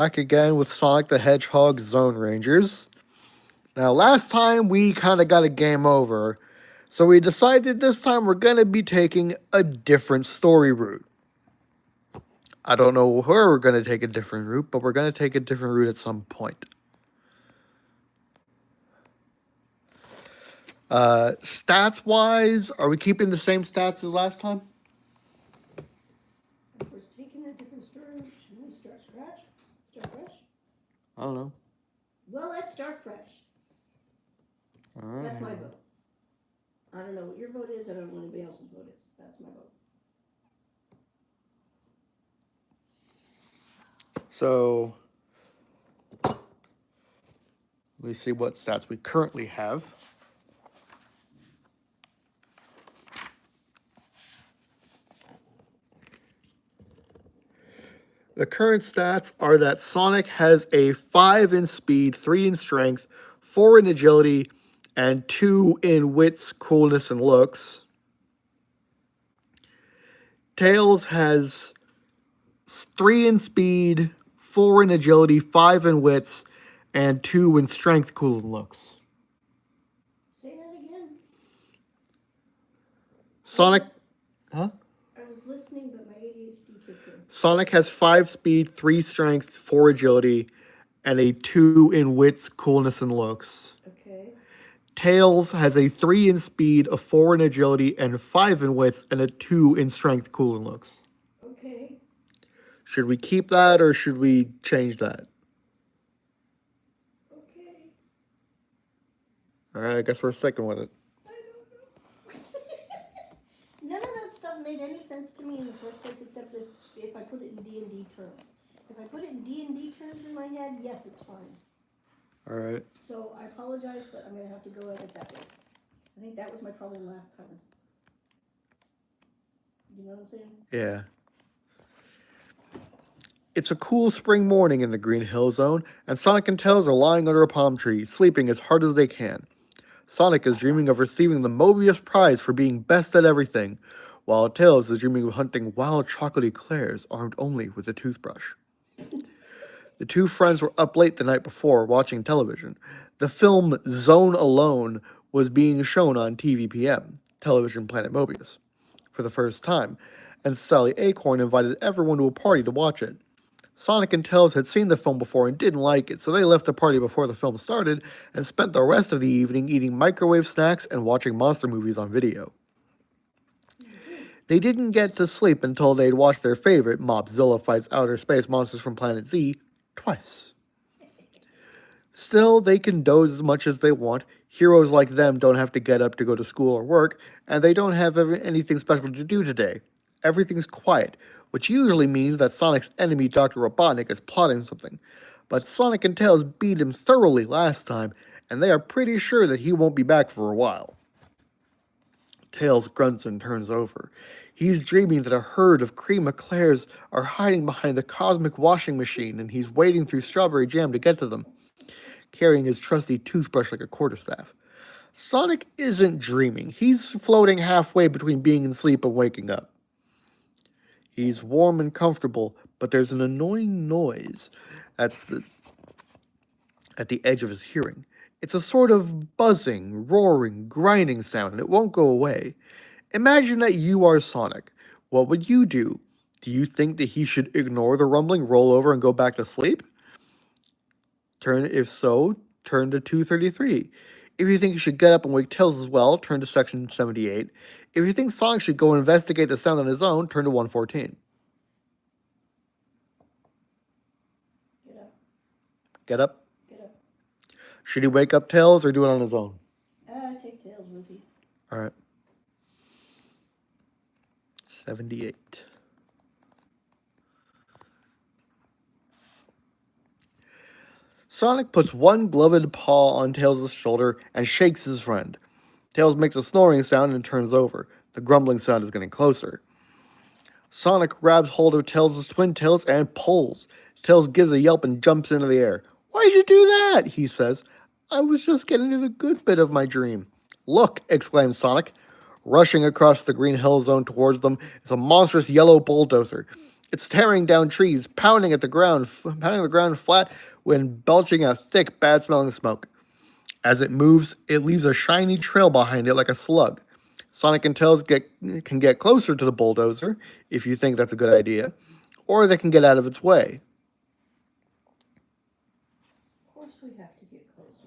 Back again with Sonic the Hedgehog Zone Rangers. Now, last time we kind of got a game over, so we decided this time we're going to be taking a different story route. I don't know where we're going to take a different route, but we're going to take a different route at some point. Stats-wise, are we keeping the same stats as last time? If we're taking a different story, should we start scratch? Start fresh? I don't know. Well, let's start fresh. That's my vote. I don't know what your vote is. I don't know what anybody else's vote is. That's my vote. So, let me see what stats we currently have. The current stats are that Sonic has a 5 in speed, 3 in strength, 4 in agility, and 2 in wits, coolness, and looks. Tails has 3 in speed, 4 in agility, 5 in wits, and 2 in strength, cool, and looks. Say that again. Sonic, huh? I was listening, but my ADHD kicked in. Sonic has 5 speed, 3 strength, 4 agility, and a 2 in wits, coolness, and looks. Okay. Tails has a 3 in speed, a 4 in agility, and 5 in wits, and a 2 in strength, cool, and looks. Okay. Should we keep that or should we change that? Okay. All right, I guess we're sticking with it. I don't know. None of that stuff made any sense to me in the first place, except if I put it in D&D terms. If I put it in D&D terms in my head, yes, it's fine. All right. So I apologize, but I'm going to have to go at it that way. I think that was my problem last time. You know what I'm saying? Yeah. It's a cool spring morning in the Green Hill Zone, and Sonic and Tails are lying under a palm tree, sleeping as hard as they can. Sonic is dreaming of receiving the Mobius Prize for being best at everything, while Tails is dreaming of hunting wild chocolate eclairs armed only with a toothbrush. The two friends were up late the night before watching television. The film Zone Alone was being shown on TVPM, Television Planet Mobius, for the first time, and Sally Acorn invited everyone to a party to watch it. Sonic and Tails had seen the film before and didn't like it, so they left the party before the film started and spent the rest of the evening eating microwave snacks and watching monster movies on video. They didn't get to sleep until they'd watched their favorite, Mobzilla Fights Outer Space Monsters from Planet Z, twice. Still, they can doze as much as they want. Heroes like them don't have to get up to go to school or work, and they don't have anything special to do today. Everything's quiet, which usually means that Sonic's enemy, Dr. Robotnik, is plotting something. But Sonic and Tails beat him thoroughly last time, and they are pretty sure that he won't be back for a while. Tails grunts and turns over. He's dreaming that a herd of cream eclairs are hiding behind the cosmic washing machine, and he's wading through strawberry jam to get to them, carrying his trusty toothbrush like a quarterstaff. Sonic isn't dreaming. He's floating halfway between being asleep and waking up. He's warm and comfortable, but there's an annoying noise at the edge of his hearing. It's a sort of buzzing, roaring, grinding sound, and it won't go away. Imagine that you are Sonic. What would you do? Do you think that he should ignore the rumbling, roll over, and go back to sleep? If so, turn to 233. If you think you should get up and wake Tails as well, turn to section 78. If you think Sonic should go investigate the sound on his own, turn to 114. Get up. Get up? Get up. Should he wake up Tails or do it on his own? Take Tails with you. All right. 78. Sonic puts one gloved paw on Tails' shoulder and shakes his friend. Tails makes a snoring sound and turns over. The grumbling sound is getting closer. Sonic grabs hold of Tails' twin tails and pulls. Tails gives a yelp and jumps into the air. "Why'd you do that?" he says. "I was just getting to the good bit of my dream." "Look!" exclaims Sonic. Rushing across the Green Hill Zone towards them is a monstrous yellow bulldozer. It's tearing down trees, pounding the ground flat when belching out thick, bad-smelling smoke. As it moves, it leaves a shiny trail behind it like a slug. Sonic and Tails can get closer to the bulldozer, if you think that's a good idea, or they can get out of its way. Of course we have to get closer.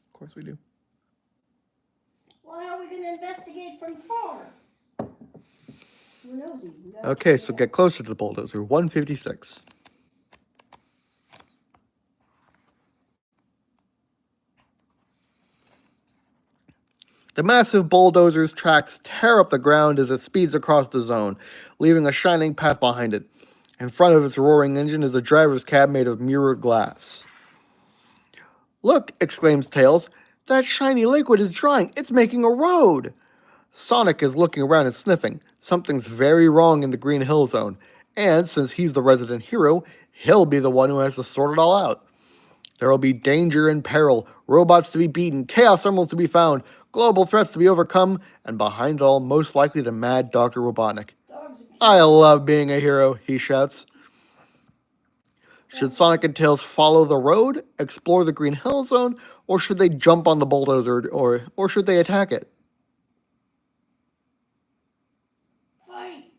Of course we do. Well, how are we going to investigate from far? We're nosy. Okay, so get closer to the bulldozer. 156. The massive bulldozer's tracks tear up the ground as it speeds across the zone, leaving a shining path behind it. In front of its roaring engine is a driver's cab made of mirrored glass. "Look," exclaims Tails, "that shiny liquid is drying. It's making a road." Sonic is looking around and sniffing. Something's very wrong in the Green Hill Zone, and since he's the resident hero, he'll be the one who has to sort it all out. There will be danger and peril, robots to be beaten, chaos emeralds to be found, global threats to be overcome, and behind it all, most likely the mad Dr. Robotnik. "I love being a hero," he shouts. Should Sonic and Tails follow the road, explore the Green Hill Zone, or should they jump on the bulldozer, or should they attack it? Fight!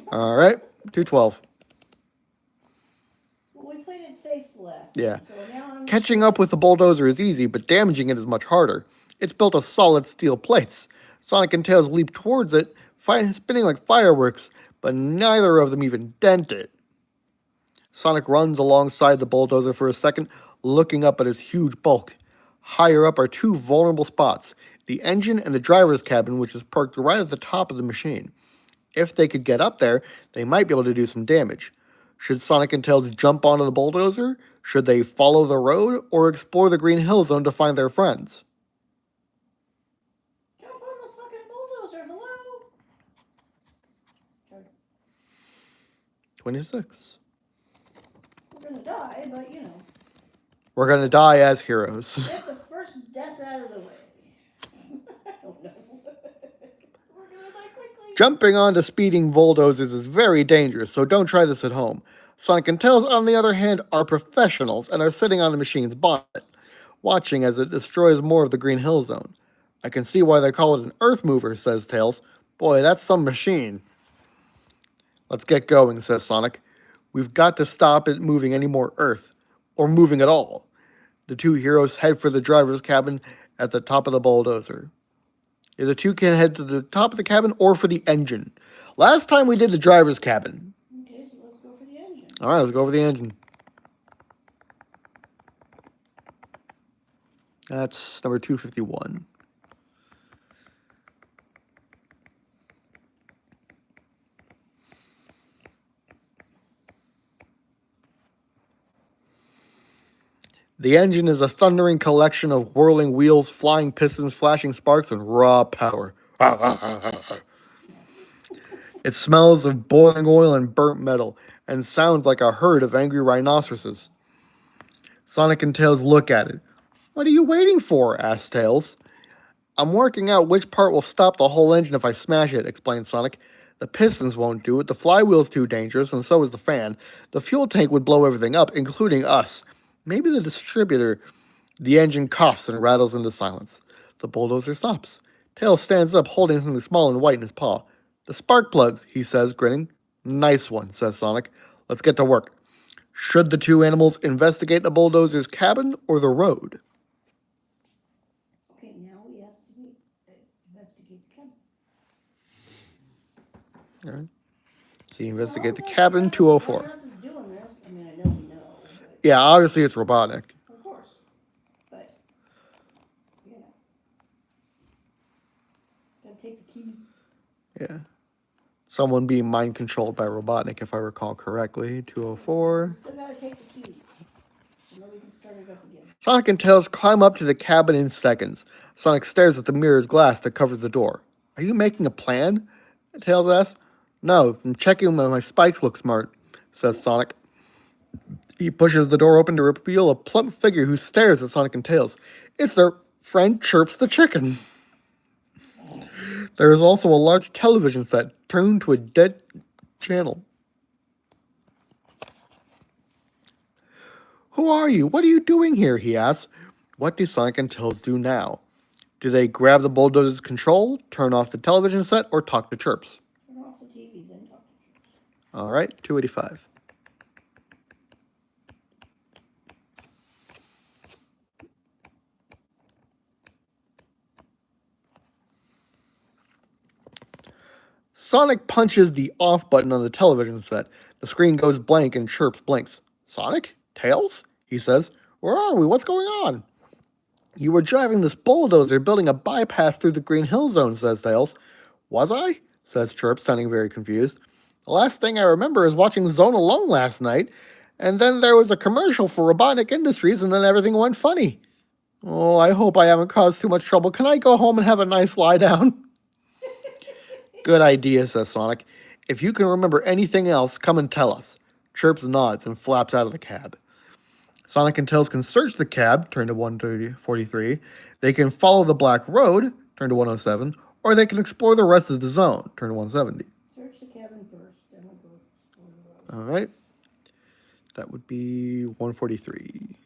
All right, 212. Well, we played it safe the last Yeah. time, so now I'm... Catching up with the bulldozer is easy, but damaging it is much harder. It's built of solid steel plates. Sonic and Tails leap towards it, spinning like fireworks, but neither of them even dent it. Sonic runs alongside the bulldozer for a second, looking up at its huge bulk. Higher up are two vulnerable spots, the engine and the driver's cabin, which is parked right at the top of the machine. If they could get up there, they might be able to do some damage. Should Sonic and Tails jump onto the bulldozer? Should they follow the road, or explore the Green Hill Zone to find their friends? Jump on the fucking bulldozer, hello? Sorry. 26. We're gonna die, but you know. We're gonna die as heroes. Get the first death out of the way. I don't know. We're gonna die quickly. Jumping onto speeding bulldozers is very dangerous, so don't try this at home. Sonic and Tails, on the other hand, are professionals and are sitting on the machine's bonnet, watching as it destroys more of the Green Hill Zone. "I can see why they call it an Earth Mover," says Tails. "Boy, that's some machine." "Let's get going," says Sonic. "We've got to stop it moving any more Earth, or moving at all." The two heroes head for the driver's cabin at the top of the bulldozer. The two can head to the top of the cabin or for the engine. Last time we did the driver's cabin. Okay, so let's go for the engine. All right, let's go over the engine. That's number 251. The engine is a thundering collection of whirling wheels, flying pistons, flashing sparks, and raw power. It smells of boiling oil and burnt metal, and sounds like a herd of angry rhinoceroses. Sonic and Tails look at it. "What are you waiting for?" asks Tails. "I'm working out which part will stop the whole engine if I smash it," explains Sonic. "The pistons won't do it, the flywheel's too dangerous, and so is the fan. The fuel tank would blow everything up, including us. Maybe the distributor." The engine coughs and rattles into silence. The bulldozer stops. Tails stands up, holding something small and white in his paw. "The spark plugs," he says, grinning. "Nice one," says Sonic. "Let's get to work." Should the two animals investigate the bulldozer's cabin or the road? Okay, now we have to investigate the cabin. All right. So you investigate the cabin, 204. What else is doing this? I mean, I know we know. But Yeah, obviously it's Robotnik. of course. But, you know. Gotta take the keys. Yeah. Someone being mind controlled by Robotnik, if I recall correctly. 204. Still gotta take the keys. And then we can start it up again. Sonic and Tails climb up to the cabin in seconds. Sonic stares at the mirrored glass that covers the door. "Are you making a plan?" Tails asks. "No, I'm checking when my spikes look smart," says Sonic. He pushes the door open to reveal a plump figure who stares at Sonic and Tails. It's their friend Chirps the chicken. There is also a large television set turned to a dead channel. Who are you? What are you doing here? He asks. What do Sonic and Tails do now? Do they grab the bulldozer's control, turn off the television set, or talk to Chirps? Turn off the TV, then talk to Chirps. All right, 285. Sonic punches the off button on the television set. The screen goes blank and Chirps blinks. Sonic? Tails? He says. Where are we? What's going on? You were driving this bulldozer building a bypass through the Green Hill Zone, says Tails. Was I? Says Chirps, sounding very confused. The last thing I remember is watching Zone Alone last night, and then there was a commercial for Robotnik Industries, and then everything went funny. Oh, I hope I haven't caused too much trouble. Can I go home and have a nice lie down? Good idea, says Sonic. If you can remember anything else, come and tell us. Chirps nods and flaps out of the cab. Sonic and Tails can search the cab, turn to 143. They can follow the black road, turn to 107, or they can explore the rest of the zone, turn to 170. Search the cabin first, then we'll go explore the road. All right. That would be 143.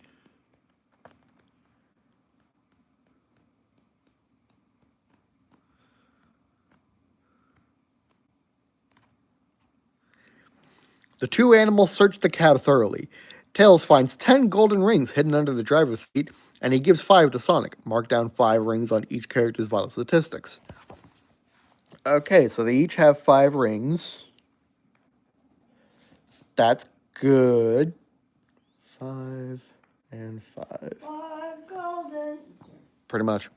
The two animals search the cab thoroughly. Tails finds 10 golden rings hidden under the driver's seat, and he gives 5 to Sonic. Mark down 5 rings on each character's vital statistics. Okay, so they each have 5 rings. That's good. 5 and 5. 5 golden. Pretty much.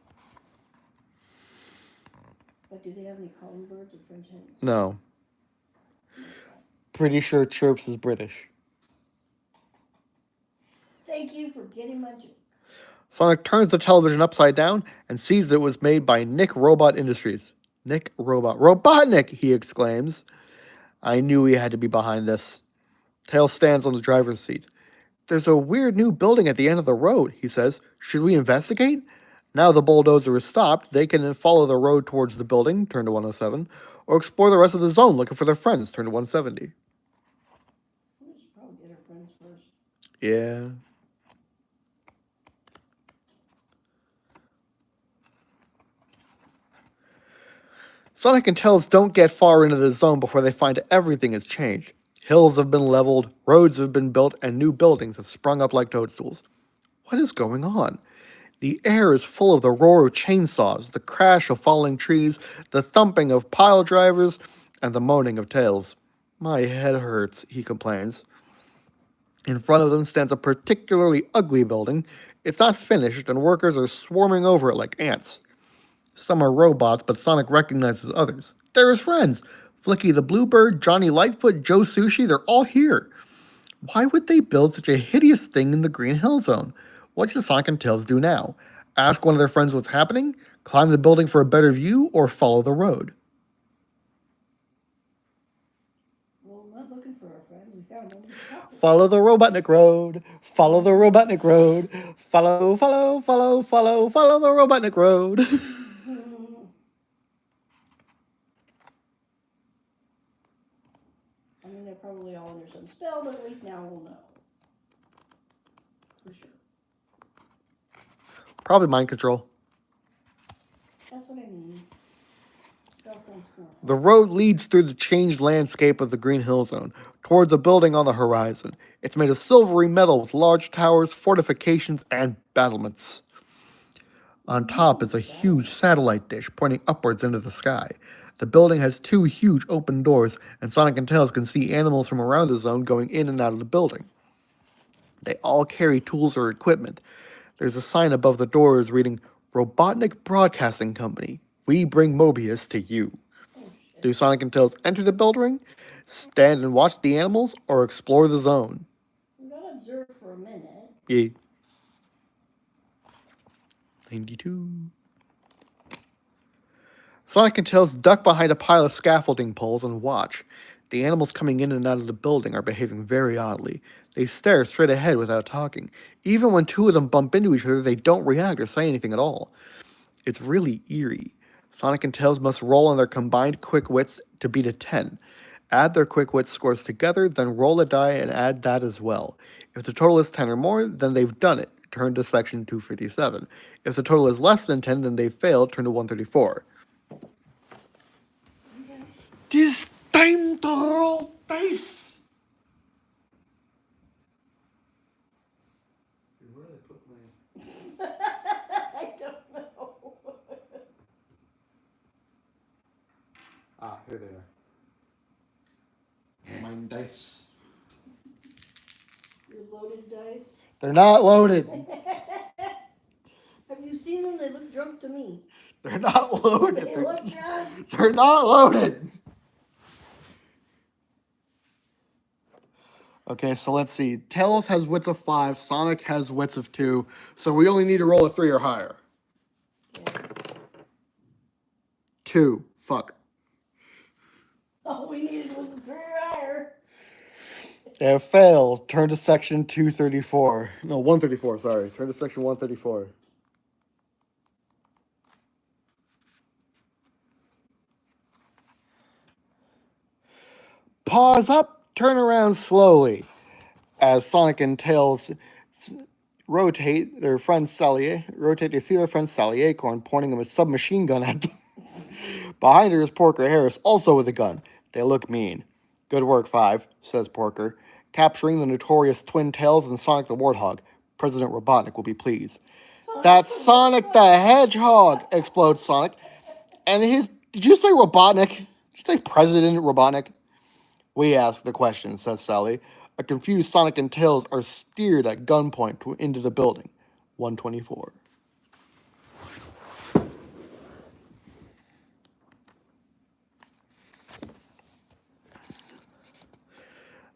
But do they have any calling birds or French hens? No. Pretty sure Chirps is British. Thank you for getting my joke. Sonic turns the television upside down and sees that it was made by Nick Robot Industries. Nick Robot. Robotnik, he exclaims. I knew he had to be behind this. Tails stands on the driver's seat. There's a weird new building at the end of the road, he says. Should we investigate? Now the bulldozer is stopped, they can then follow the road towards the building, turn to 107, or explore the rest of the zone looking for their friends, turn to 170. We should probably get our friends first. Yeah. Sonic and Tails don't get far into the zone before they find everything has changed. Hills have been leveled, roads have been built, and new buildings have sprung up like toadstools. What is going on? The air is full of the roar of chainsaws, the crash of falling trees, the thumping of pile drivers, and the moaning of Tails. My head hurts, he complains. In front of them stands a particularly ugly building. It's not finished, and workers are swarming over it like ants. Some are robots, but Sonic recognizes others. They're his friends. Flicky the Bluebird, Johnny Lightfoot, Joe Sushi, they're all here. Why would they build such a hideous thing in the Green Hill Zone? What should Sonic and Tails do now? Ask one of their friends what's happening? Climb the building for a better view? Or follow the road? Well, we're not looking for our friends. We found them. Follow the Robotnik Road. Follow the Robotnik Road. Follow the Robotnik Road. I mean, they're probably all under some spell, but at least now we'll know. For sure. Probably mind control. That's what I mean. Spell sounds cool. The road leads through the changed landscape of the Green Hill Zone, towards a building on the horizon. It's made of silvery metal with large towers, fortifications, and battlements. On top is a huge satellite dish pointing upwards into the sky. The building has 2 huge open doors, and Sonic and Tails can see animals from around the zone going in and out of the building. They all carry tools or equipment. There's a sign above the doors reading, Robotnik Broadcasting Company. We bring Mobius to you. Do Sonic and Tails enter the building, stand and watch the animals, or explore the zone? We gotta observe for a minute. Yeah. 92. Sonic and Tails duck behind a pile of scaffolding poles and watch. The animals coming in and out of the building are behaving very oddly. They stare straight ahead without talking. Even when 2 of them bump into each other, they don't react or say anything at all. It's really eerie. Sonic and Tails must roll on their combined quick wits to beat a 10. Add their quick wits scores together, then roll a die and add that as well. If the total is 10 or more, then they've done it. Turn to section 257. If the total is less than 10, then they've failed. Turn to 134. Okay. This time to roll dice! Where did I put my... I don't know. Ah, here they are. Mine dice. Your loaded dice. They're not loaded. Have you seen them? They look drunk to me. They're not loaded. They look drunk. They're not loaded. Okay, so let's see. Tails has wits of 5. Sonic has wits of 2. So we only need to roll a 3 or higher. Okay. 2. Fuck. All we needed was a 3 or higher. They have failed. Turn to section 234. No, 134, sorry. Turn to section 134. Pause up, turn around slowly. As Sonic and Tails rotate, they see their friend Sally Acorn pointing a submachine gun at them. Behind her is Porker Harris, also with a gun. They look mean. Good work, 5, says Porker. Capturing the notorious twin Tails and Sonic the Warthog. President Robotnik will be pleased. That's Sonic the Hedgehog, explodes Sonic. And did you say Robotnik? Did you say President Robotnik? We ask the question, says Sally. A confused Sonic and Tails are steered at gunpoint into the building. 124.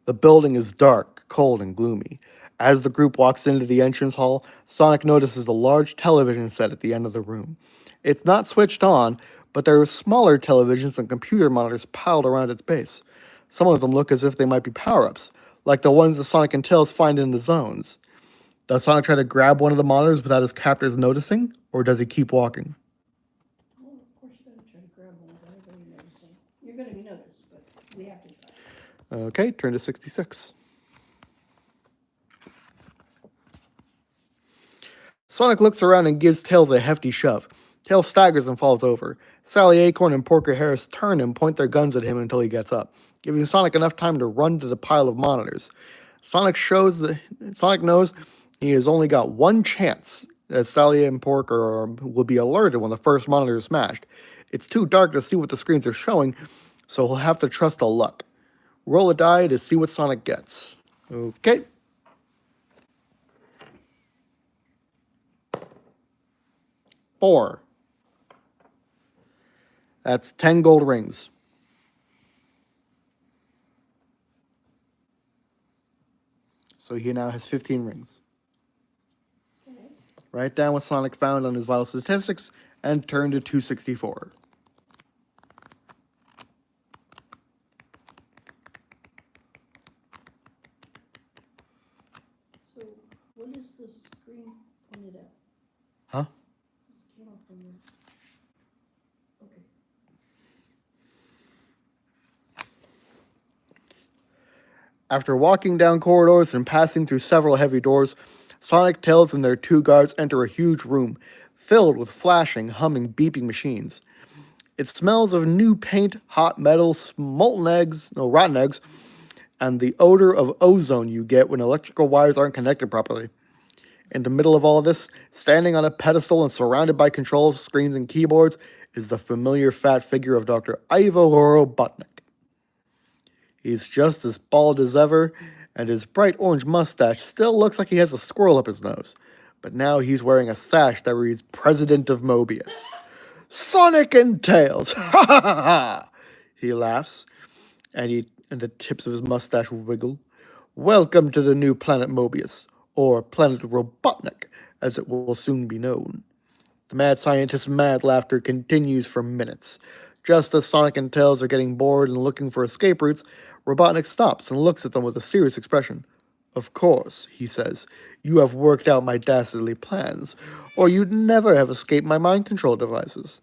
The building is dark, cold, and gloomy. As the group walks into the entrance hall, Sonic notices a large television set at the end of the room. It's not switched on, but there are smaller televisions and computer monitors piled around its base. Some of them look as if they might be power-ups, like the ones the Sonic and Tails find in the zones. Does Sonic try to grab one of the monitors without his captors noticing, or does he keep walking? Well, of course you're going to try to grab one without anybody noticing. You're going to be noticed, but we have to try. Okay, turn to 66. Sonic looks around and gives Tails a hefty shove. Tails staggers and falls over. Sally Acorn and Porker Harris turn and point their guns at him until he gets up, giving Sonic enough time to run to the pile of monitors. Sonic knows he has only got one chance, as Sally and Porker will be alerted when the first monitor is smashed. It's too dark to see what the screens are showing, so he'll have to trust to luck. Roll a die to see what Sonic gets. Okay. Four. That's 10 gold rings. So he now has 15 rings. Okay. Write down what Sonic found on his vital statistics and turn to 264. So, what is the screen pointed at? Huh? This came up in there. Okay. After walking down corridors and passing through several heavy doors, Sonic, Tails, and their 2 guards enter a huge room filled with flashing, humming, beeping machines. It smells of new paint, hot metal, rotten eggs, and the odor of ozone you get when electrical wires aren't connected properly. In the middle of all this, standing on a pedestal and surrounded by controls, screens, and keyboards, is the familiar fat figure of Dr. Ivo Robotnik. He's just as bald as ever, and his bright orange mustache still looks like he has a squirrel up his nose. But now he's wearing a sash that reads President of Mobius. Sonic and Tails! Ha ha ha ha! He laughs, and the tips of his mustache wiggle. Welcome to the new planet Mobius, or Planet Robotnik, as it will soon be known. The mad scientist's mad laughter continues for minutes. Just as Sonic and Tails are getting bored and looking for escape routes, Robotnik stops and looks at them with a serious expression. Of course, he says, you have worked out my dastardly plans, or you'd never have escaped my mind control devices.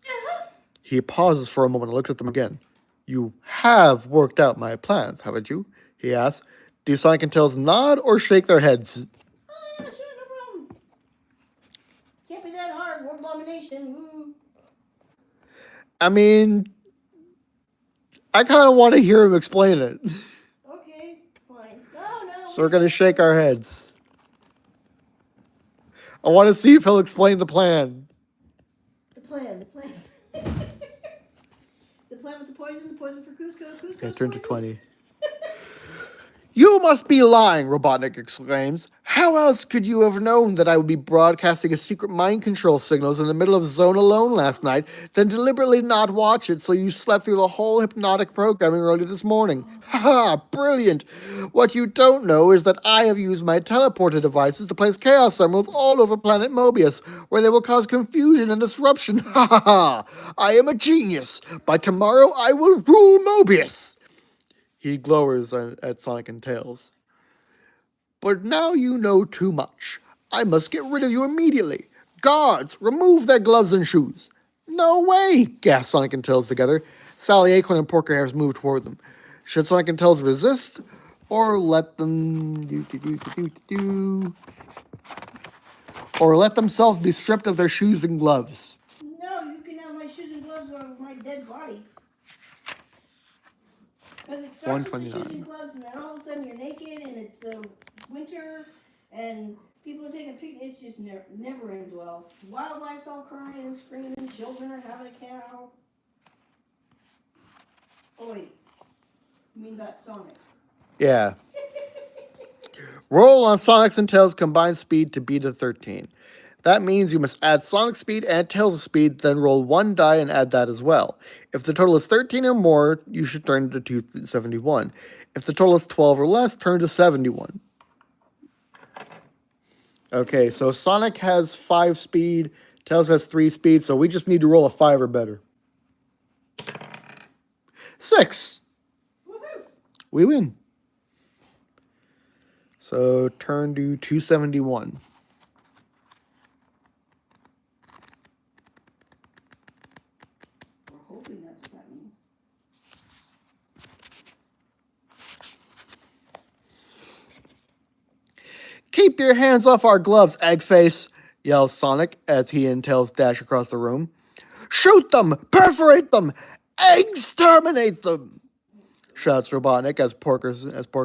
He pauses for a moment and looks at them again. You have worked out my plans, haven't you? He asks. Do Sonic and Tails nod or shake their heads? Oh, yeah, sure, no problem. Can't be that hard. World domination. Woo. I mean, I kind of want to hear him explain it. Okay, fine. No. So we're going to shake our heads. I want to see if he'll explain the plan. The plan. The plan with the poison for Cusco. Okay, turn to 20. You must be lying, Robotnik exclaims. How else could you have known that I would be broadcasting a secret mind control signals in the middle of Zone Alone last night, then deliberately not watch it so you slept through the whole hypnotic programming early this morning? Ha! Brilliant! What you don't know is that I have used my teleporter devices to place Chaos Emeralds all over planet Mobius, where they will cause confusion and disruption. Ha ha ha! I am a genius! By tomorrow I will rule Mobius! He glowers at Sonic and Tails. But now you know too much. I must get rid of you immediately. Guards, remove their gloves and shoes. No way, gasped Sonic and Tails together. Sally Acorn and Porker Harris moved toward them. Should Sonic and Tails resist, or let them or let themselves be stripped of their shoes and gloves? No, you can have my shoes and gloves on my dead body. Because it starts with the shoes and gloves, and then all of a sudden you're naked, and it's the winter, and people are taking picnics. It's just never ends well. Wildlife's all crying and screaming. Children are having a cow. Oh wait, you mean about Sonic? Yeah. Roll on Sonic's and Tails' combined speed to beat a 13. That means you must add Sonic speed and Tails' speed, then roll one die and add that as well. If the total is 13 or more, you should turn to 271. If the total is 12 or less, turn to 71. Okay, so Sonic has 5 speed, Tails has 3 speed, so we just need to roll a 5 or better. 6! Woohoo! We win. So turn to 271. We're hoping that's what that means. Keep your hands off our gloves, Eggface, yells Sonic as he and Tails dash across the room. Shoot them! Perforate them! Exterminate them! Shouts Robotnik as Porker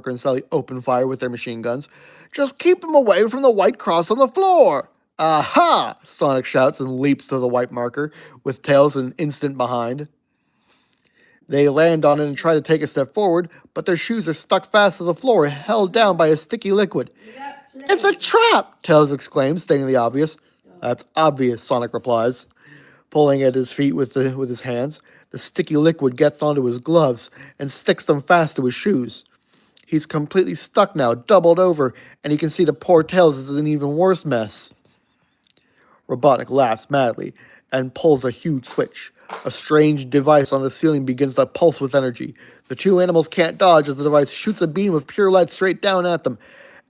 and Sally open fire with their machine guns. Just keep them away from the white cross on the floor! Aha! Sonic shouts and leaps to the white marker, with Tails an instant behind. They land on it and try to take a step forward, but their shoes are stuck fast to the floor, held down by a sticky liquid. It's a trap! Tails exclaims, stating the obvious. That's obvious, Sonic replies, pulling at his feet with his hands. The sticky liquid gets onto his gloves and sticks them fast to his shoes. He's completely stuck now, doubled over, and he can see the poor Tails is an even worse mess. Robotnik laughs madly and pulls a huge switch. A strange device on the ceiling begins to pulse with energy. The two animals can't dodge as the device shoots a beam of pure light straight down at them.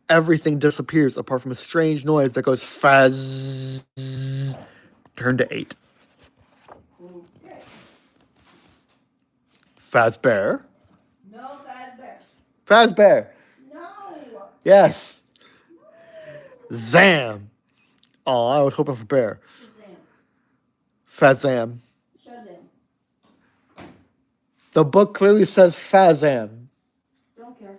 Everything disappears apart from a strange noise that goes fazz. Turn to 8. Okay. Fazbear? No Fazbear. Fazbear. No. Yes. Zam. Oh, I was hoping for bear. Shazam. Fazam. Shazam. The book clearly says Fazam. Don't care.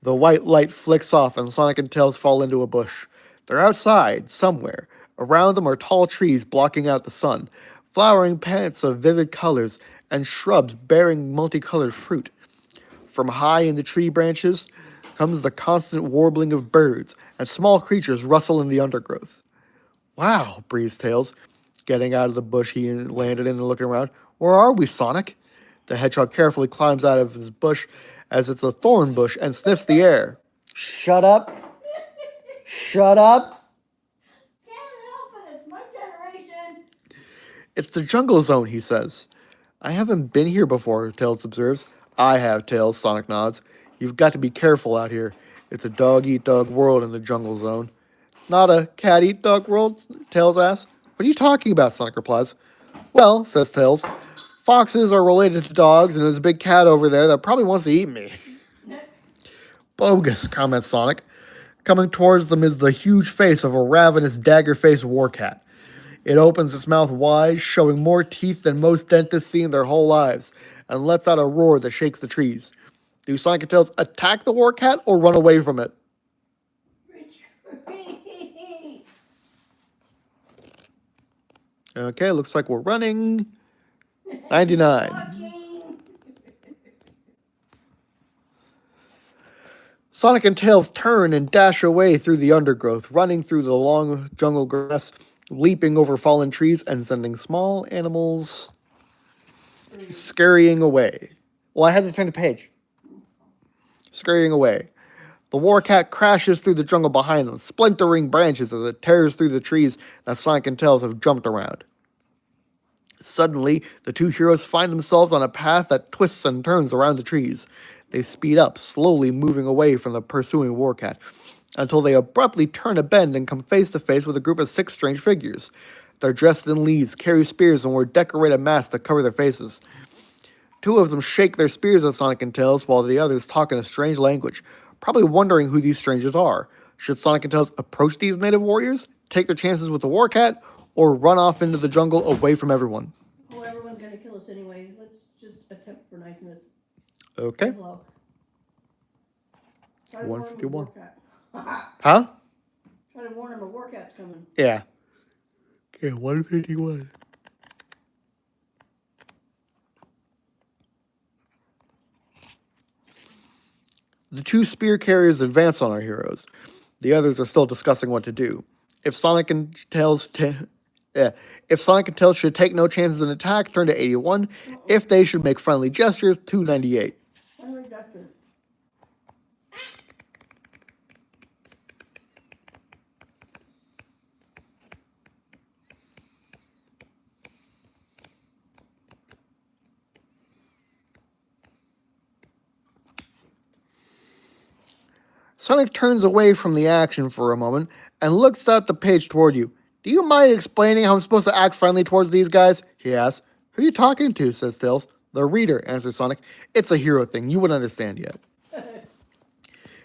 The white light flicks off and Sonic and Tails fall into a bush. They're outside, somewhere. Around them are tall trees blocking out the sun, flowering plants of vivid colors, and shrubs bearing multicolored fruit. From high in the tree branches comes the constant warbling of birds, and small creatures rustle in the undergrowth. Wow, breathes Tails, getting out of the bush he landed in and looking around. Where are we, Sonic? The hedgehog carefully climbs out of his bush as it's a thorn bush and sniffs the air. Shut up. Shut up. Can't help it. It's my generation. It's the jungle zone, he says. I haven't been here before, Tails observes. I have, Tails, Sonic nods. You've got to be careful out here. It's a dog-eat-dog world in the jungle zone. Not a cat-eat-dog world, Tails asks. What are you talking about, Sonic replies. Well, says Tails, foxes are related to dogs, and there's a big cat over there that probably wants to eat me. Bogus, comments Sonic. Coming towards them is the huge face of a ravenous, dagger-faced war cat. It opens its mouth wide, showing more teeth than most dentists see in their whole lives, and lets out a roar that shakes the trees. Do Sonic and Tails attack the war cat or run away from it? Retreat. Okay, looks like we're running. 99. Walking. Sonic and Tails turn and dash away through the undergrowth, running through the long jungle grass, leaping over fallen trees, and sending small animals scurrying away. Well, I had to turn the page. Scurrying away. The war cat crashes through the jungle behind them, splintering branches as it tears through the trees that Sonic and Tails have jumped around. Suddenly, the two heroes find themselves on a path that twists and turns around the trees. They speed up, slowly moving away from the pursuing war cat, until they abruptly turn a bend and come face to face with a group of 6 strange figures. They're dressed in leaves, carry spears, and wear decorated masks that cover their faces. 2 of them shake their spears at Sonic and Tails, while the others talk in a strange language, probably wondering who these strangers are. Should Sonic and Tails approach these native warriors, take their chances with the war cat, or run off into the jungle away from everyone? Oh, everyone's gonna kill us anyway. Let's just attempt for niceness. Okay. Hello. Try to warn him 151. a war cat. Huh? Try to warn him a war cat's coming. Yeah. Okay, 151. The 2 spear carriers advance on our heroes. The others are still discussing what to do. If Sonic and Tails should take no chances in attack, turn to 81. If they should make friendly gestures, 298. Friendly gesture. Sonic turns away from the action for a moment and looks out the page toward you. Do you mind explaining how I'm supposed to act friendly towards these guys? He asks. Who are you talking to? Says Tails. The reader, answers Sonic. It's a hero thing. You wouldn't understand yet.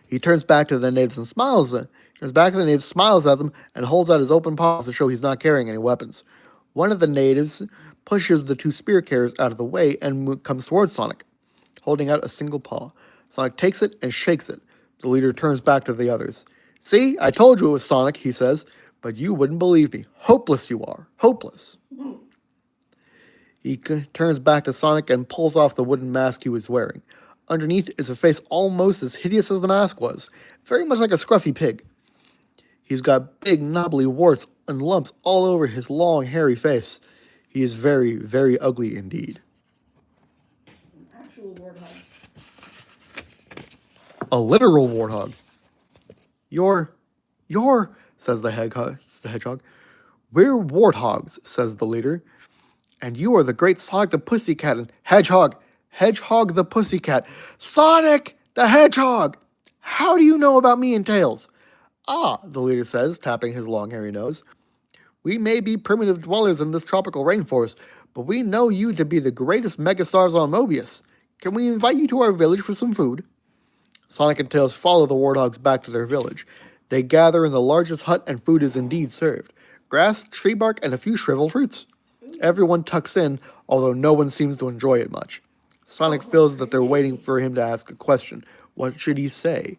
He turns back to the natives and smiles. Smiles at them, and holds out his open paws to show he's not carrying any weapons. One of the natives pushes the 2 spear carriers out of the way and comes towards Sonic, holding out a single paw. Sonic takes it and shakes it. The leader turns back to the others. See, I told you it was Sonic, he says, but you wouldn't believe me. Hopeless you are. Hopeless. He turns back to Sonic and pulls off the wooden mask he was wearing. Underneath is a face almost as hideous as the mask was, very much like a scruffy pig. He's got big, knobbly warts and lumps all over his long, hairy face. He is very, very ugly indeed. An actual warthog. A literal warthog. You're, says the hedgehog. We're warthogs, says the leader. And you are the great Sonic the Pussycat and Hedgehog the Pussycat. Sonic the Hedgehog! How do you know about me and Tails? Ah, the leader says, tapping his long hairy nose. We may be primitive dwellers in this tropical rainforest, but we know you to be the greatest megastars on Mobius. Can we invite you to our village for some food? Sonic and Tails follow the warthogs back to their village. They gather in the largest hut and food is indeed served. Grass, tree bark, and a few shriveled fruits. Everyone tucks in, although no one seems to enjoy it much. Sonic feels that they're waiting for him to ask a question. What should he say?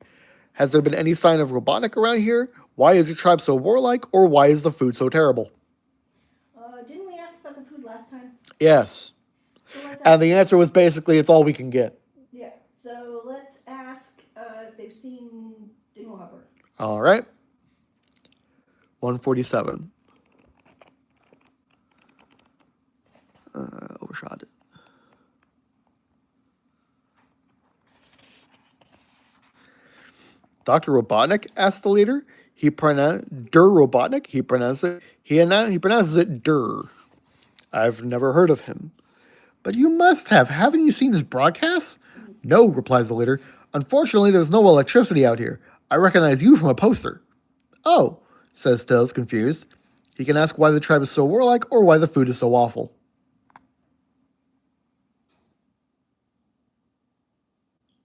Has there been any sign of Robotnik around here? Why is your tribe so warlike, or why is the food so terrible? Didn't we ask about the food last time? Yes. So let's And the answer was basically, it's all we can get. Yeah, so let's ask if they've seen Dinglehopper. All right. 147. Overshot it. Dr. Robotnik asked the leader. He pronounced Robotnik. He pronounces it Dur. I've never heard of him. But you must have. Haven't you seen his broadcasts? No, replies the leader. Unfortunately, there's no electricity out here. I recognize you from a poster. Oh, says Tails, confused. He can ask why the tribe is so warlike or why the food is so awful.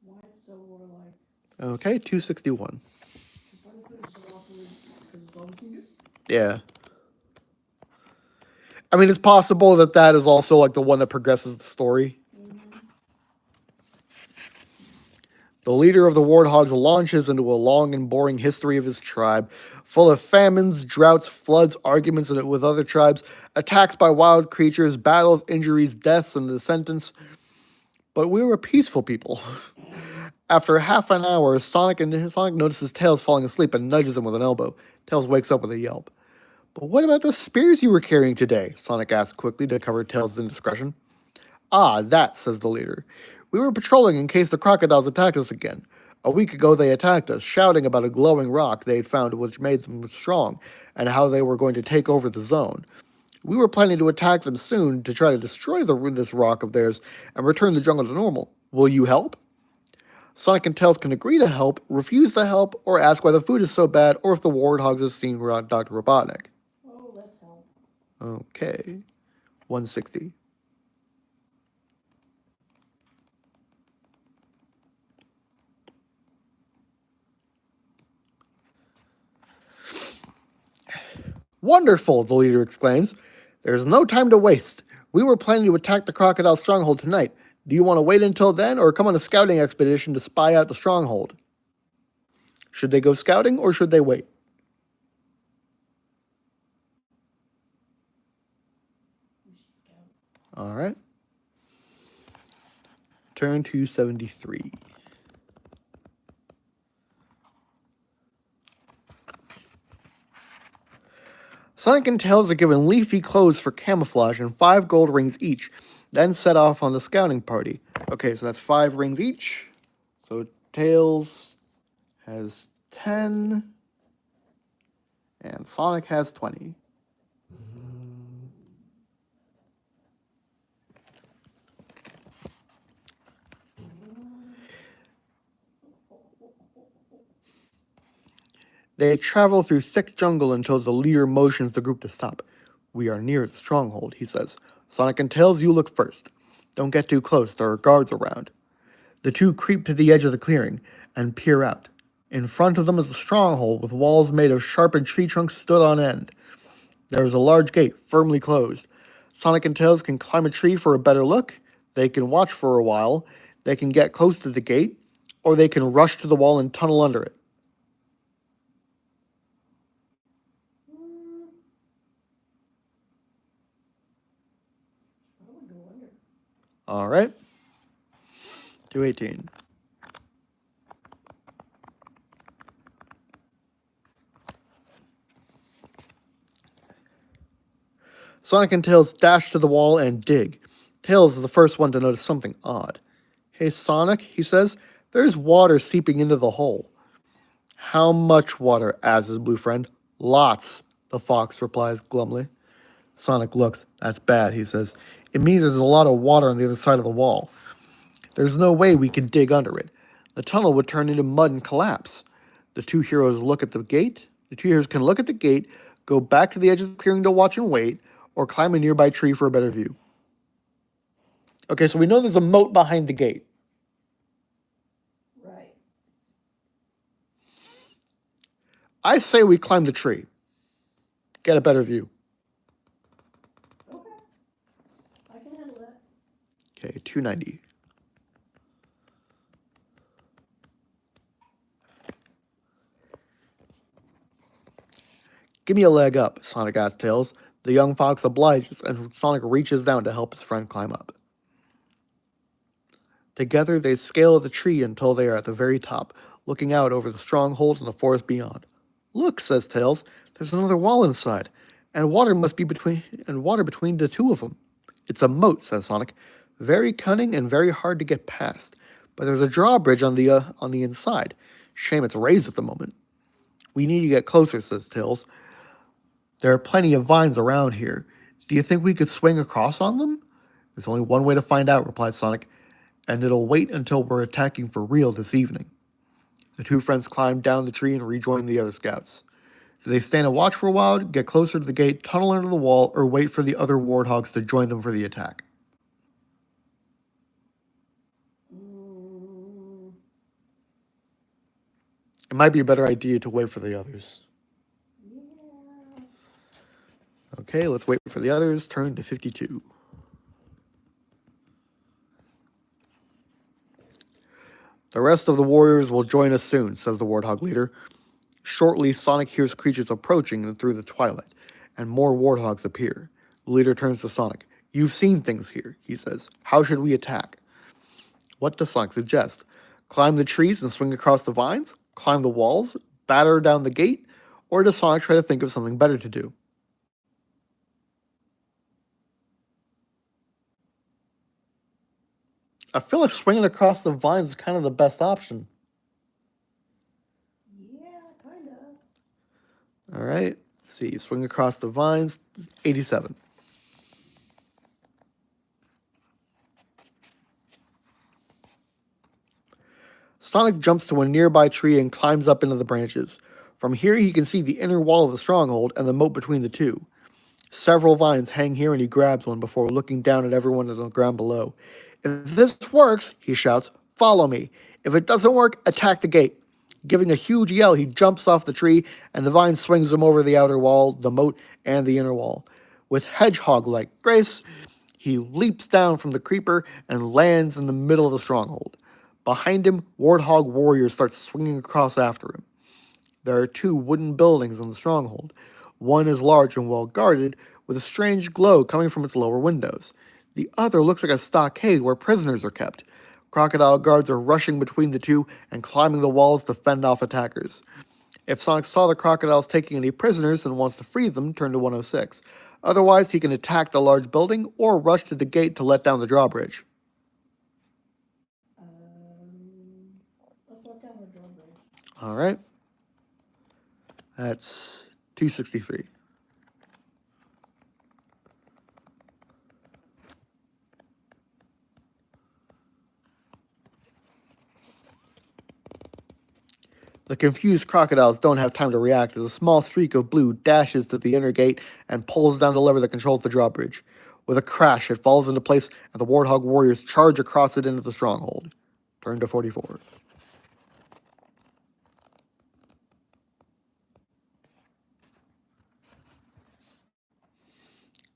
Why it's so warlike? Okay, 261. If I could have shut off because it's all we can do. Yeah. I mean, it's possible that that is also like the one that progresses the story. The leader of the Warthogs launches into a long and boring history of his tribe, full of famines, droughts, floods, arguments with other tribes, attacks by wild creatures, battles, injuries, deaths, and the sentence. But we were peaceful people. After half an hour, Sonic notices Tails falling asleep and nudges him with an elbow. Tails wakes up with a yelp. But what about the spears you were carrying today? Sonic asks quickly to cover Tails' indiscretion. Ah, that, says the leader. We were patrolling in case the crocodiles attacked us again. A week ago they attacked us, shouting about a glowing rock they had found which made them strong, and how they were going to take over the zone. We were planning to attack them soon to try to destroy this rock of theirs and return the jungle to normal. Will you help? Sonic and Tails can agree to help, refuse to help, or ask why the food is so bad, or if the Warthogs have seen Dr. Robotnik. Oh, let's help. Okay. 160. Wonderful, the leader exclaims. There's no time to waste. We were planning to attack the crocodile stronghold tonight. Do you want to wait until then, or come on a scouting expedition to spy out the stronghold? Should they go scouting, or should they wait? We should scout. All right. Turn to 73. Sonic and Tails are given leafy clothes for camouflage and 5 gold rings each, then set off on the scouting party. Okay, so that's 5 rings each. So Tails has 10, and Sonic has 20. They travel through thick jungle until the leader motions the group to stop. We are near the stronghold, he says. Sonic and Tails, you look first. Don't get too close, there are guards around. The two creep to the edge of the clearing and peer out. In front of them is a stronghold with walls made of sharpened tree trunks stood on end. There is a large gate, firmly closed. Sonic and Tails can climb a tree for a better look, they can watch for a while, they can get close to the gate, or they can rush to the wall and tunnel under it. Probably go under. All right. 218. Sonic and Tails dash to the wall and dig. Tails is the first one to notice something odd. Hey, Sonic, he says, there's water seeping into the hole. How much water? Asks his blue friend. Lots, the fox replies glumly. Sonic looks. That's bad, he says. It means there's a lot of water on the other side of the wall. There's no way we can dig under it. The tunnel would turn into mud and collapse. The two heroes look at the gate. The two heroes can look at the gate, go back to the edge of the clearing to watch and wait, or climb a nearby tree for a better view. Okay, so we know there's a moat behind the gate. Right. I say we climb the tree. Get a better view. Okay. I can handle that. Okay, 290. Give me a leg up, Sonic asks Tails. The young fox obliges, and Sonic reaches down to help his friend climb up. Together, they scale the tree until they are at the very top, looking out over the stronghold and the forest beyond. Look, says Tails, there's another wall inside, and water between the two of them. It's a moat, says Sonic. Very cunning and very hard to get past. But there's a drawbridge on the inside. Shame it's raised at the moment. We need to get closer, says Tails. There are plenty of vines around here. Do you think we could swing across on them? There's only one way to find out, replied Sonic, and it'll wait until we're attacking for real this evening. The two friends climb down the tree and rejoin the other scouts. Do they stand and watch for a while, get closer to the gate, tunnel under the wall, or wait for the other warthogs to join them for the attack? It might be a better idea to wait for the others. Yeah. Okay, let's wait for the others. Turn to 52. The rest of the warriors will join us soon, says the Warthog leader. Shortly, Sonic hears creatures approaching through the twilight, and more warthogs appear. The leader turns to Sonic. You've seen things here, he says. How should we attack? What does Sonic suggest? Climb the trees and swing across the vines? Climb the walls? Batter down the gate? Or does Sonic try to think of something better to do? I feel like swinging across the vines is kind of the best option. Yeah, kind of. All right. Let's see. Swing across the vines. 87. Sonic jumps to a nearby tree and climbs up into the branches. From here, he can see the inner wall of the stronghold and the moat between the two. Several vines hang here and he grabs one before looking down at everyone on the ground below. If this works, he shouts, follow me. If it doesn't work, attack the gate. Giving a huge yell, he jumps off the tree and the vine swings him over the outer wall, the moat, and the inner wall. With hedgehog-like grace, he leaps down from the creeper and lands in the middle of the stronghold. Behind him, Warthog warriors start swinging across after him. There are 2 wooden buildings on the stronghold. One is large and well guarded, with a strange glow coming from its lower windows. The other looks like a stockade where prisoners are kept. Crocodile guards are rushing between the 2 and climbing the walls to fend off attackers. If Sonic saw the crocodiles taking any prisoners and wants to free them, turn to 106. Otherwise, he can attack the large building or rush to the gate to let down the drawbridge. Let's let down the drawbridge. All right. That's 263. The confused crocodiles don't have time to react as a small streak of blue dashes to the inner gate and pulls down the lever that controls the drawbridge. With a crash, it falls into place and the Warthog warriors charge across it into the stronghold. Turn to 44.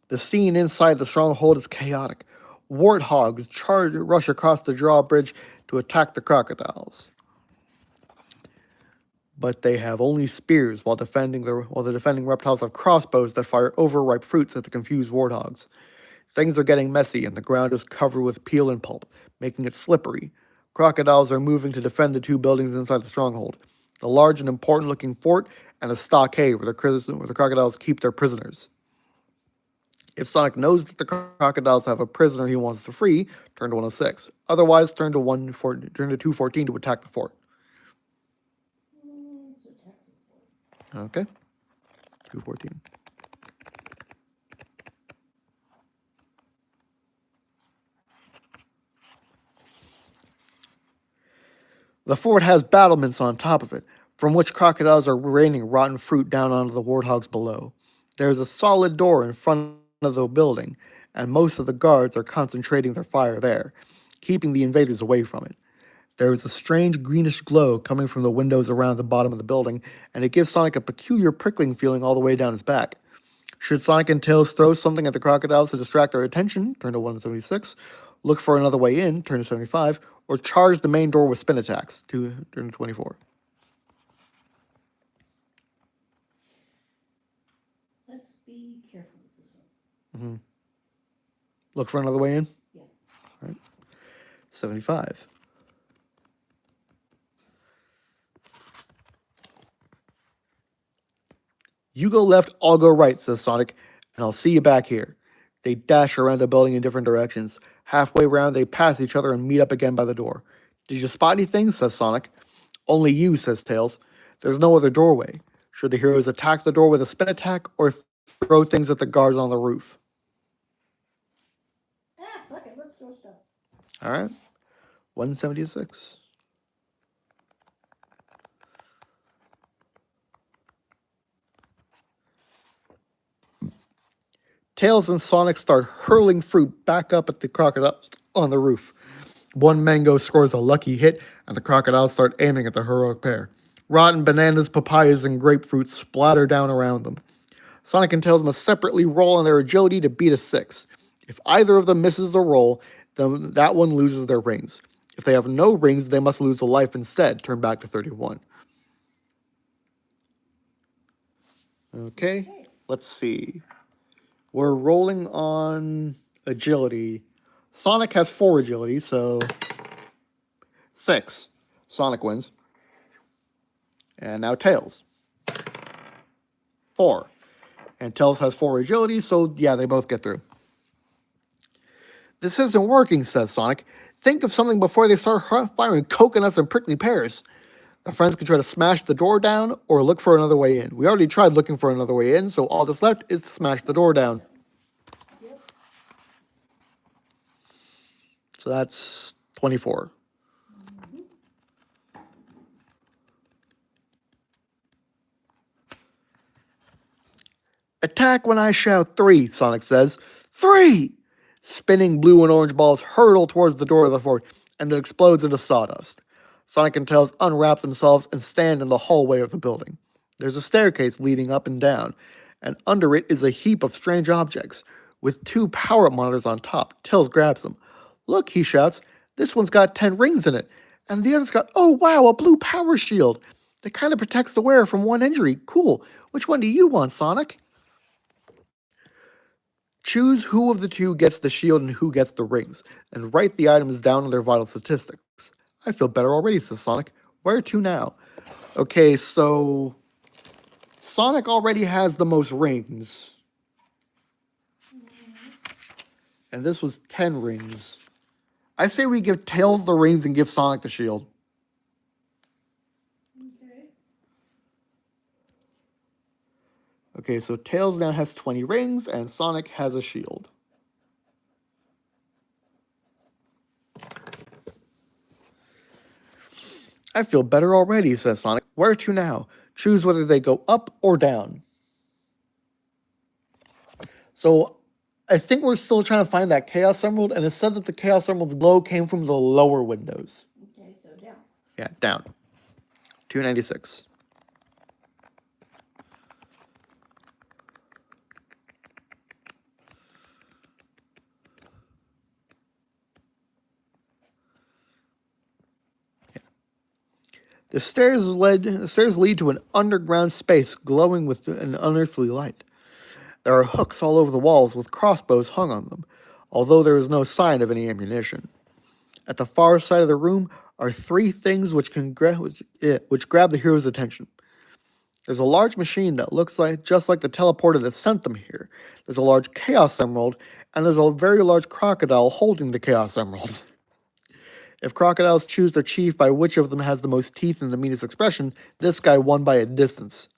The scene inside the stronghold is chaotic. Warthogs rush across the drawbridge to attack the crocodiles. But they have only spears while the defending reptiles have crossbows that fire overripe fruits at the confused warthogs. Things are getting messy and the ground is covered with peel and pulp, making it slippery. Crocodiles are moving to defend the 2 buildings inside the stronghold, the large and important-looking fort and a stockade where the crocodiles keep their prisoners. If Sonic knows that the crocodiles have a prisoner he wants to free, turn to 106. Otherwise, turn to 214 to attack the fort. Okay. 214. The fort has battlements on top of it, from which crocodiles are raining rotten fruit down onto the warthogs below. There is a solid door in front of the building, and most of the guards are concentrating their fire there, keeping the invaders away from it. There is a strange greenish glow coming from the windows around the bottom of the building, and it gives Sonic a peculiar prickling feeling all the way down his back. Should Sonic and Tails throw something at the crocodiles to distract their attention, turn to 176, look for another way in, turn to 75, or charge the main door with spin attacks, turn to 24. Let's be careful with this one. Look for another way in? Yeah. All right. 75. You go left, I'll go right, says Sonic, and I'll see you back here. They dash around the building in different directions. Halfway around, they pass each other and meet up again by the door. Did you spot anything? Says Sonic. Only you, says Tails. There's no other doorway. Should the heroes attack the door with a spin attack or throw things at the guards on the roof? Fuck it, let's throw stuff. All right. 176. Tails and Sonic start hurling fruit back up at the crocodiles on the roof. One mango scores a lucky hit, and the crocodiles start aiming at the heroic pair. Rotten bananas, papayas, and grapefruit splatter down around them. Sonic and Tails must separately roll on their agility to beat a 6. If either of them misses the roll, then that one loses their rings. If they have no rings, they must lose a life instead, turn back to 31. Okay, let's see. We're rolling on agility. Sonic has 4 agility, so 6. Sonic wins. And now Tails. 4. And Tails has 4 agility, so yeah, they both get through. This isn't working, says Sonic. Think of something before they start firing coconuts and prickly pears. The friends can try to smash the door down or look for another way in. We already tried looking for another way in, so all that's left is to smash the door down. Yep. So that's 24. Attack when I shout 3, Sonic says. 3! Spinning blue and orange balls hurtle towards the door of the fort, and it explodes into sawdust. Sonic and Tails unwrap themselves and stand in the hallway of the building. There's a staircase leading up and down, and under it is a heap of strange objects, with 2 power-up monitors on top. Tails grabs them. Look, he shouts, this one's got 10 rings in it, and the other's got, oh wow, a blue power shield. That kind of protects the wearer from one injury. Cool. Which one do you want, Sonic? Choose who of the 2 gets the shield and who gets the rings, and write the items down on their vital statistics. I feel better already, says Sonic. Where to now? Okay, so Sonic already has the most rings. And this was 10 rings. I say we give Tails the rings and give Sonic the shield. Okay. Okay, so Tails now has 20 rings and Sonic has a shield. I feel better already, says Sonic. Where to now? Choose whether they go up or down. So I think we're still trying to find that Chaos Emerald, and it said that the Chaos Emerald's glow came from the lower windows. Okay, so down. Yeah, down. 296. The stairs lead to an underground space glowing with an unearthly light. There are hooks all over the walls with crossbows hung on them, although there is no sign of any ammunition. At the far side of the room are 3 things which grab the hero's attention. There's a large machine that looks just like the teleporter that sent them here. There's a large Chaos Emerald, and there's a very large crocodile holding the Chaos Emerald. If crocodiles choose their chief by which of them has the most teeth and the meanest expression, this guy won by a distance.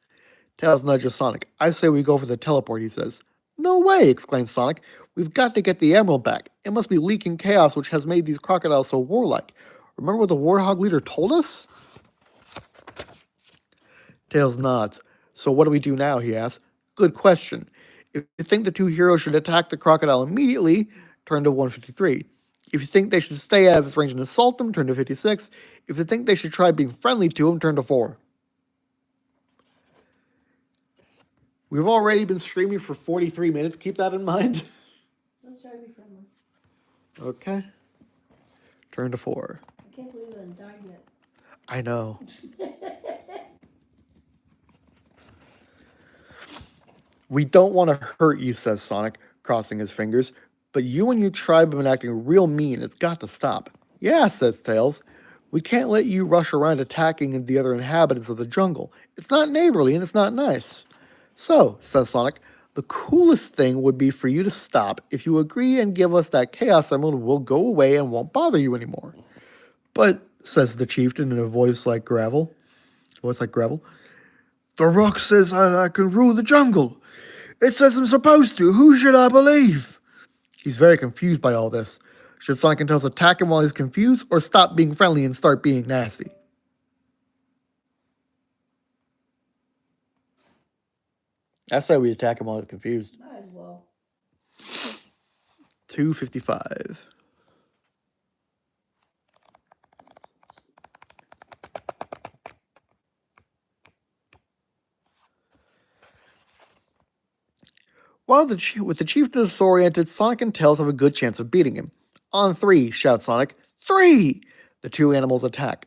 Tails nudges Sonic. I say we go for the teleport, he says. No way, exclaims Sonic. We've got to get the emerald back. It must be leaking chaos which has made these crocodiles so warlike. Remember what the Warthog leader told us? Tails nods. So what do we do now, he asks. Good question. If you think the 2 heroes should attack the crocodile immediately, turn to 153. If you think they should stay out of its range and assault them, turn to 56. If you think they should try being friendly to him, turn to 4. We've already been streaming for 43 minutes. Keep that in mind. Let's try to be friendly. Okay. Turn to 4. I can't believe I died yet. I know. We don't want to hurt you, says Sonic, crossing his fingers. But you and your tribe have been acting real mean. It's got to stop. Yeah, says Tails. We can't let you rush around attacking the other inhabitants of the jungle. It's not neighborly and it's not nice. So, says Sonic, the coolest thing would be for you to stop. If you agree and give us that Chaos Emerald, we'll go away and won't bother you anymore. But, says the chieftain in a voice like gravel, the rock says I can rule the jungle. It says I'm supposed to. Who should I believe? He's very confused by all this. Should Sonic and Tails attack him while he's confused, or stop being friendly and start being nasty? I say we attack him while he's confused. Might as well. 255. With the chief disoriented, Sonic and Tails have a good chance of beating him. On 3, shouts Sonic. 3! The two animals attack.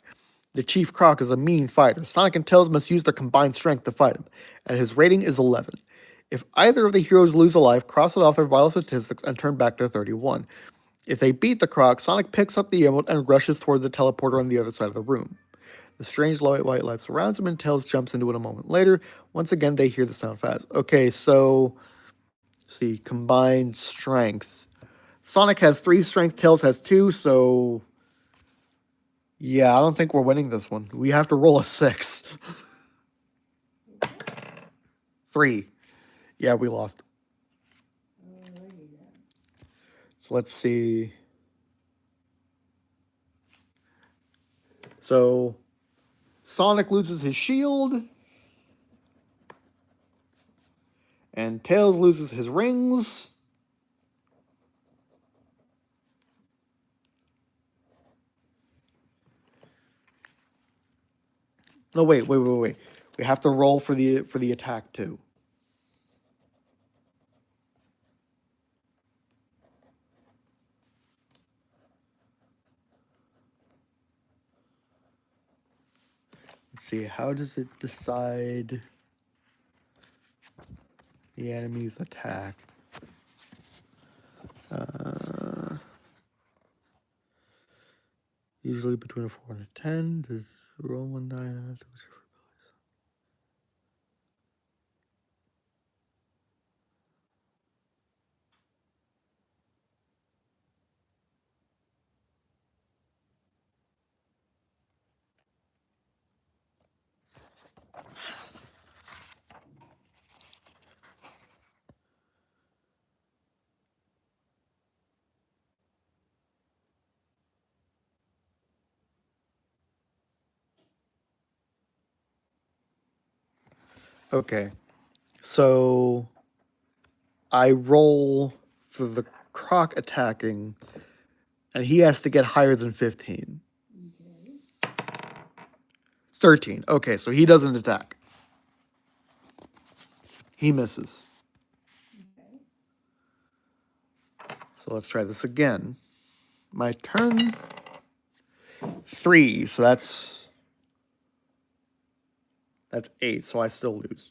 The Chief Croc is a mean fighter. Sonic and Tails must use their combined strength to fight him, and his rating is 11. If either of the heroes lose a life, cross it off their vital statistics and turn back to 31. If they beat the Croc, Sonic picks up the emerald and rushes toward the teleporter on the other side of the room. The strange white light surrounds him and Tails jumps into it a moment later. Once again, they hear the sound fast. Okay, so... see, combined strength. Sonic has 3 strength, Tails has 2, so... yeah, I don't think we're winning this one. We have to roll a 6. 3. Yeah, we lost. So let's see. So, Sonic loses his shield. And Tails loses his rings. No, wait. We have to roll for the attack too. Let's see, how does it decide the enemy's attack? Usually between a 4 and a 10. Does roll 1 die and okay. So I roll for the Croc attacking, and he has to get higher than 15. Okay. 13. Okay, so he doesn't attack. He misses. Okay. So let's try this again. My turn. 3, so that's 8, so I still lose.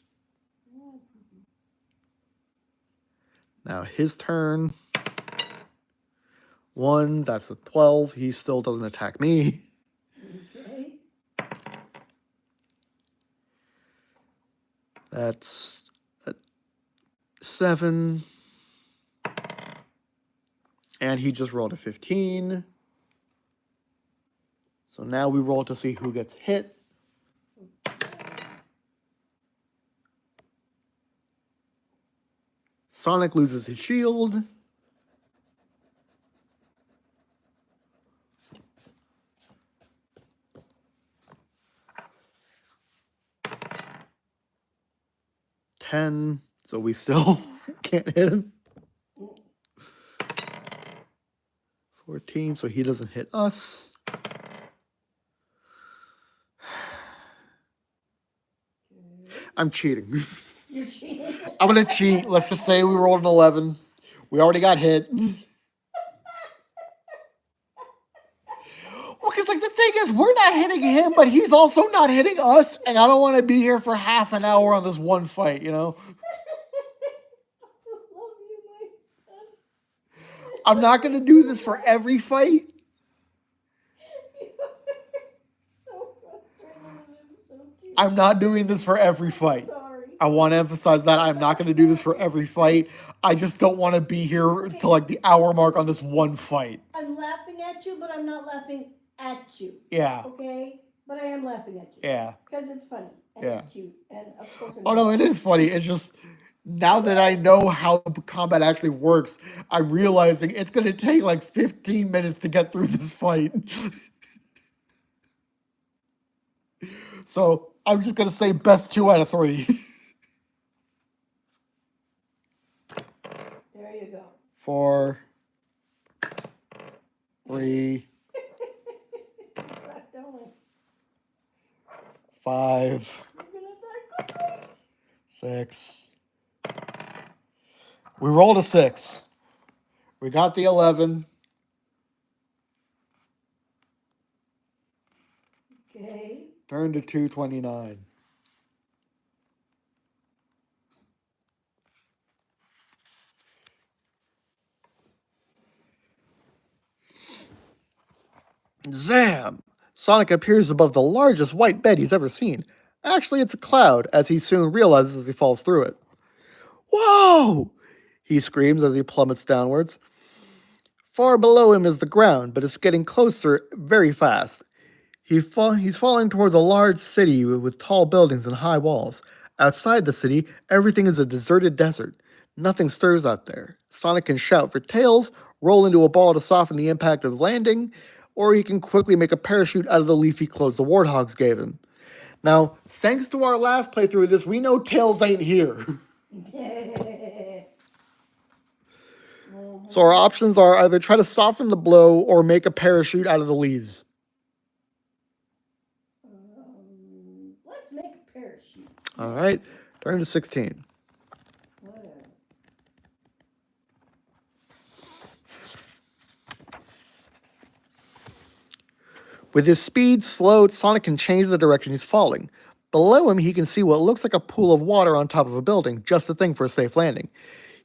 Now his turn. 1, that's a 12. He still doesn't attack me. Okay. That's a 7. And he just rolled a 15. So now we roll to see who gets hit. Sonic loses his shield. So we still can't hit him. 14, so he doesn't hit us. I'm cheating. You're cheating. I'm gonna cheat. Let's just say we rolled an 11. We already got hit. Well, because like the thing is, we're not hitting him, but he's also not hitting us, and I don't want to be here for half an hour on this one fight, you know? I love you, my son. I'm not gonna do this for every fight. So frustrating and it's so cute. I'm not doing this for every fight. Sorry. I want to emphasize that I'm not going to do this for every fight. I just don't want to be here till like the hour mark on this one fight. I'm laughing at you, but I'm not laughing at you. Yeah. Okay? But I am laughing at you. Yeah. Because it's funny. And Yeah. it's cute. And of course Oh no, it is funny. It's just now that I know how combat actually works, I'm realizing it's going to take like 15 minutes to get through this fight. So I'm just going to say best 2 out of 3. There you go. 4, 3, Stop going. 5, You're gonna die quickly. 6. We rolled a 6. We got the 11. Okay. Turn to 229. Zam! Sonic appears above the largest white bed he's ever seen. Actually, it's a cloud, as he soon realizes as he falls through it. Whoa! He screams as he plummets downwards. Far below him is the ground, but it's getting closer very fast. He's falling towards a large city with tall buildings and high walls. Outside the city, everything is a deserted desert. Nothing stirs out there. Sonic can shout for Tails, roll into a ball to soften the impact of landing, or he can quickly make a parachute out of the leafy clothes the Warthogs gave him. Now, thanks to our last playthrough of this, we know Tails ain't here. So our options are either try to soften the blow or make a parachute out of the leaves. Let's make a parachute. All right, turn to 16. Whatever. With his speed slowed, Sonic can change the direction he's falling. Below him, he can see what looks like a pool of water on top of a building, just the thing for a safe landing.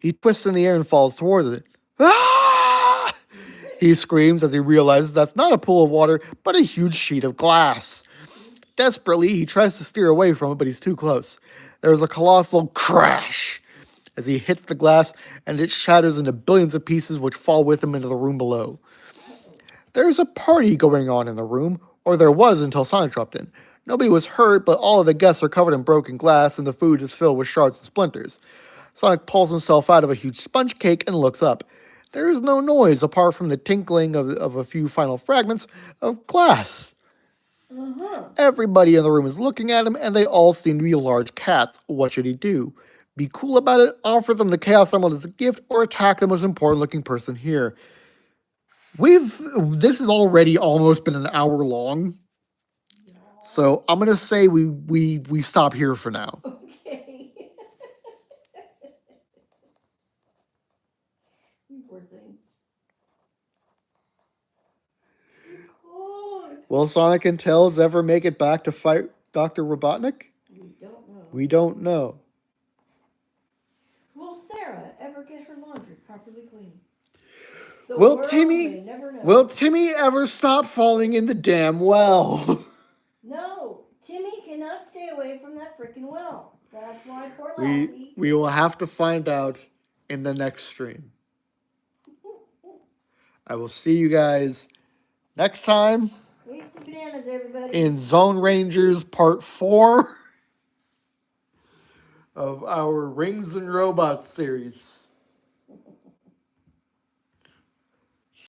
He twists in the air and falls towards it. Ah! He screams as he realizes that's not a pool of water, but a huge sheet of glass. Desperately, he tries to steer away from it, but he's too close. There's a colossal crash as he hits the glass, and it shatters into billions of pieces which fall with him into the room below. There's a party going on in the room, or there was until Sonic dropped in. Nobody was hurt, but all of the guests are covered in broken glass, and the food is filled with shards and splinters. Sonic pulls himself out of a huge sponge cake and looks up. There is no noise apart from the tinkling of a few final fragments of glass. Everybody in the room is looking at him, and they all seem to be large cats. What should he do? Be cool about it, offer them the Chaos Emerald as a gift, or attack the most important looking person here? This has already almost been an hour long. So I'm gonna say we stop here for now. Okay. You poor thing. Oh, Will Sonic and Tails ever make it back to fight Dr. Robotnik? we don't know. We don't know. Will Sarah ever get her laundry properly clean? Will Timmy- may never know. Will Timmy ever stop falling in the damn well? No, Timmy cannot stay away from that freaking well. That's why poor we Lassie. we will have to find out in the next stream. I will see you guys next time Thanks to bananas, everybody. in Zone Rangers Part 4 of our Rings and Robots series.